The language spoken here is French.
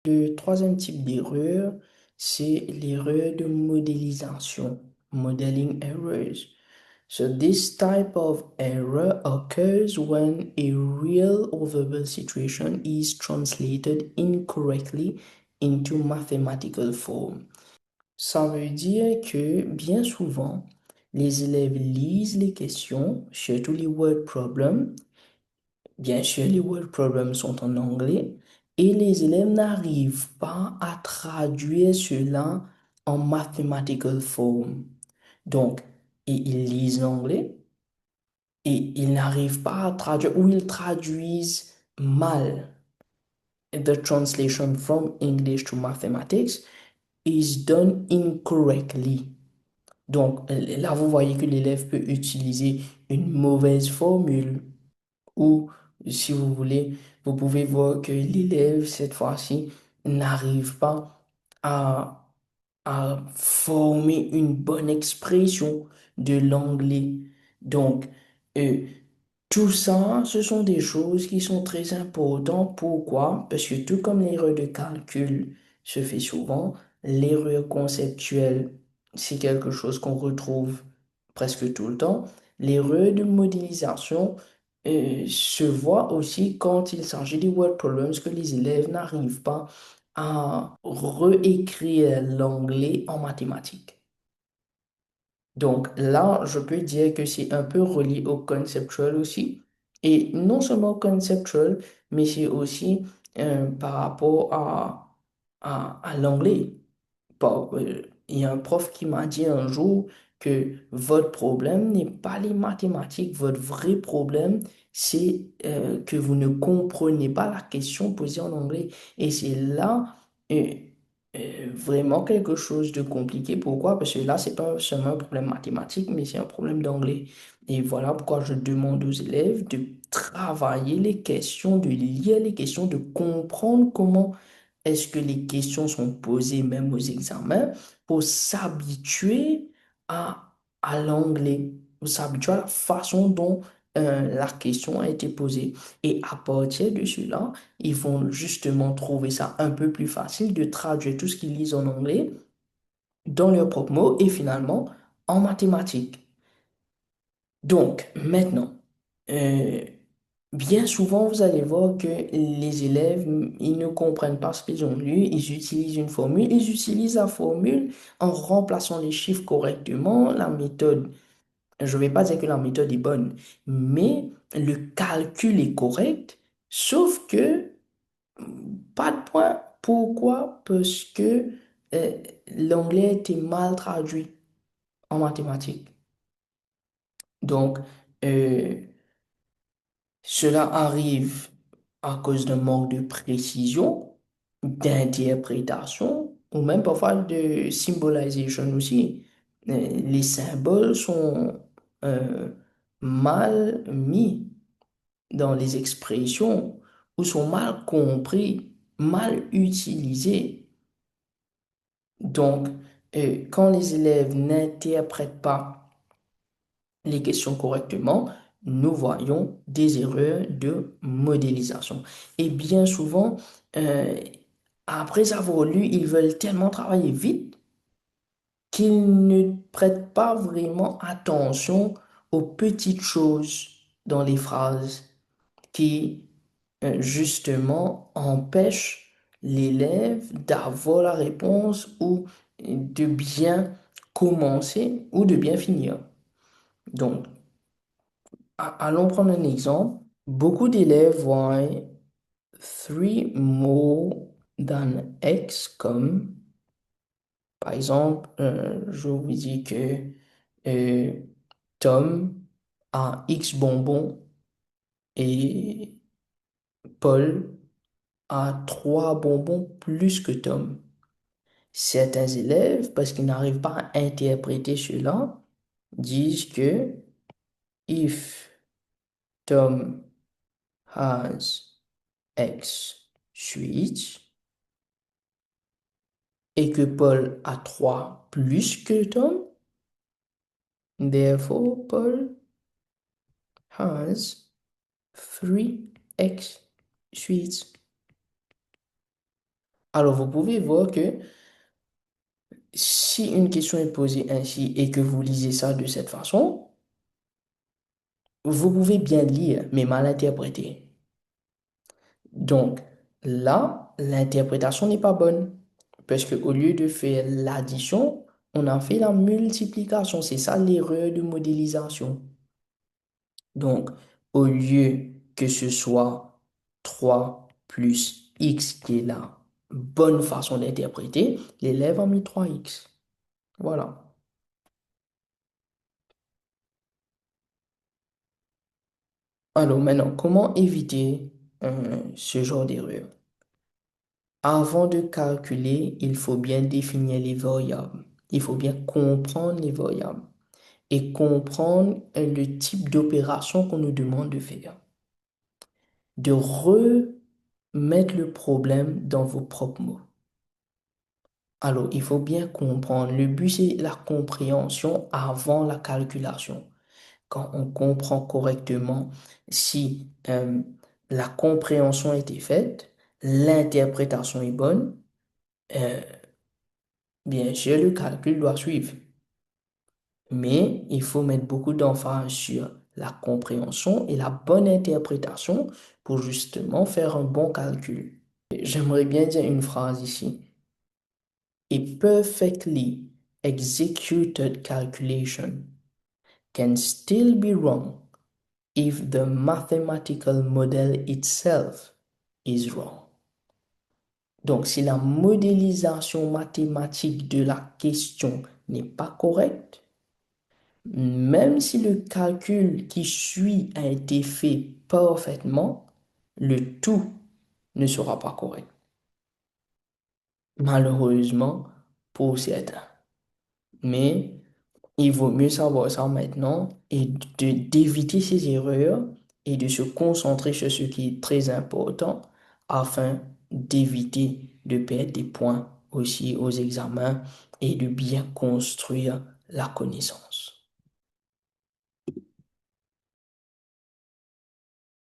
Le troisième type d'erreur, c'est l'erreur de modélisation, modeling errors. So this type of error occurs when a real or verbal situation is translated incorrectly into mathematical form. Ça veut dire que bien souvent, les élèves lisent les questions, surtout les word problems. Bien sûr, les word problems sont en anglais et les élèves n'arrivent pas à traduire cela en mathematical form. Donc, ils lisent l'anglais et ils n'arrivent pas à traduire ou ils traduisent mal. The translation from English to mathematics is done incorrectly. Donc, là, vous voyez que l'élève peut utiliser une mauvaise formule ou, si vous voulez, vous pouvez voir que l'élève, cette fois-ci, n'arrive pas à, à former une bonne expression de l'anglais. Donc, euh, tout ça, ce sont des choses qui sont très importantes. Pourquoi? Parce que tout comme l'erreur de calcul se fait souvent, l'erreur conceptuelle, c'est quelque chose qu'on retrouve presque tout le temps. L'erreur de modélisation se voit aussi quand il s'agit des word problems que les élèves n'arrivent pas à réécrire l'anglais en mathématiques. Donc là, je peux dire que c'est un peu relié au conceptual aussi. Et non seulement conceptual, mais c'est aussi par rapport à l'anglais. Il y a un prof qui m'a dit un jour que votre problème n'est pas les mathématiques, votre vrai problème, c'est que vous ne comprenez pas la question posée en anglais. Et c'est là euh, vraiment quelque chose de compliqué. Pourquoi? Parce que là, c'est pas seulement un problème mathématique, mais c'est un problème d'anglais. Et voilà pourquoi je demande aux élèves de travailler les questions, de lire les questions, de comprendre comment est-ce que les questions sont posées même aux examens pour s'habituer à l'anglais, pour s'habituer à la façon dont la question a été posée. Et à partir de cela, ils vont justement trouver ça un peu plus facile de traduire tout ce qu'ils lisent en anglais dans leurs propres mots et finalement en mathématiques. Donc, maintenant, euh, bien souvent, vous allez voir que les élèves, ils ne comprennent pas ce qu'ils ont lu, ils utilisent une formule, ils utilisent la formule en remplaçant les chiffres correctement, la méthode. Je ne vais pas dire que la méthode est bonne, mais le calcul est correct, sauf que pas de point. Pourquoi? Parce que euh, l'anglais a été mal traduit en mathématiques. Donc, euh, cela arrive à cause d'un manque de précision, d'interprétation ou même parfois de symbolisation aussi. Les symboles sont euh, mal mis dans les expressions ou sont mal compris, mal utilisés. Donc, quand les élèves n'interprètent pas les questions correctement, nous voyons des erreurs de modélisation. Et bien souvent, euh, après avoir lu, ils veulent tellement travailler vite qu'ils ne prêtent pas vraiment attention aux petites choses dans les phrases qui, justement, empêchent l'élève d'avoir la réponse ou de bien commencer ou de bien finir. Donc, allons prendre un exemple. Beaucoup d'élèves voient 3 more than X comme, par exemple, je vous dis que euh, Tom a X bonbons et Paul a 3 bonbons plus que Tom. Certains élèves, parce qu'ils n'arrivent pas à interpréter cela, disent que if Tom has X sweets et que Paul a 3 plus que Tom, therefore Paul has 3 X sweets. Alors, vous pouvez voir que si une question est posée ainsi et que vous lisez ça de cette façon, vous pouvez bien lire, mais mal interpréter. Donc, là, l'interprétation n'est pas bonne. Parce qu'au lieu de faire l'addition, on a fait la multiplication. C'est ça l'erreur de modélisation. Donc, au lieu que ce soit 3 plus x qui est la bonne façon d'interpréter, l'élève a mis 3x. Voilà. Alors maintenant, comment éviter ce genre d'erreur? Avant de calculer, il faut bien définir les variables. Il faut bien comprendre les variables et comprendre le type d'opération qu'on nous demande de faire. De remettre le problème dans vos propres mots. Alors, il faut bien comprendre. Le but, c'est la compréhension avant la calculation. Quand on comprend correctement, si la compréhension a été faite, l'interprétation est bonne, euh, bien sûr, le calcul doit suivre. Mais il faut mettre beaucoup d'emphase sur la compréhension et la bonne interprétation pour justement faire un bon calcul. J'aimerais bien dire une phrase ici. A perfectly executed calculation can still be wrong if the mathematical model itself is wrong. Donc, si la modélisation mathématique de la question n'est pas correcte, même si le calcul qui suit a été fait parfaitement, le tout ne sera pas correct. Malheureusement, pour certains. Mais il vaut mieux savoir ça maintenant et d'éviter ces erreurs et de se concentrer sur ce qui est très important afin d'éviter de perdre des points aussi aux examens et de bien construire la connaissance.